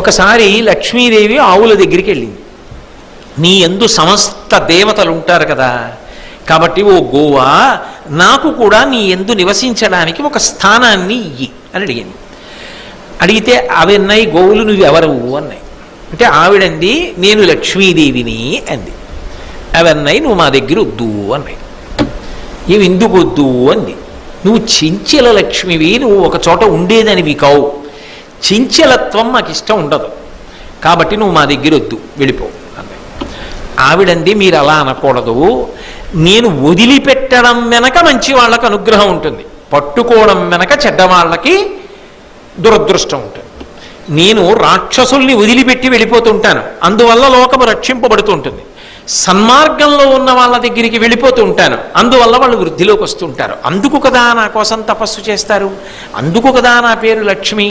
ఒకసారి లక్ష్మీదేవి ఆవుల దగ్గరికి వెళ్ళింది. నీ యందు సమస్త దేవతలు ఉంటారు కదా, కాబట్టి ఓ గోవా, నాకు కూడా నీ యందు నివసించడానికి ఒక స్థానాన్ని ఇయ్యి అని అడిగింది. అడిగితే అవి అన్నాయి, గోవులు నువ్వెవరు అన్నాయి. అంటే ఆవిడంది, నేను లక్ష్మీదేవిని అంది. అవి అన్నాయి, నువ్వు మా దగ్గర వద్దు అన్నాయి. ఇవి ఎందుకు వద్దు అంది. నువ్వు చించెల లక్ష్మివి, నువ్వు ఒక చోట ఉండేదానివి కావు, చించెలత్వం మాకు ఇష్టం ఉండదు, కాబట్టి నువ్వు మా దగ్గర వద్దు, వెళ్ళిపో అన్నాయి. ఆవిడంది, మీరు అలా అనకూడదు, నేను వదిలిపెట్టడం వెనక మంచి వాళ్ళకి అనుగ్రహం ఉంటుంది, పట్టుకోవడం వెనక చెడ్డవాళ్ళకి దురదృష్టం ఉంటుంది. నేను రాక్షసుల్ని వదిలిపెట్టి వెళ్ళిపోతుంటాను, అందువల్ల లోకము రక్షింపబడుతూ ఉంటుంది. సన్మార్గంలో ఉన్న వాళ్ళ దగ్గరికి వెళ్ళిపోతూ ఉంటాను, అందువల్ల వాళ్ళు వృద్ధిలోకి వస్తుంటారు. అందుకు కదా నా కోసం తపస్సు చేస్తారు, అందుకు కదా నా పేరు లక్ష్మి.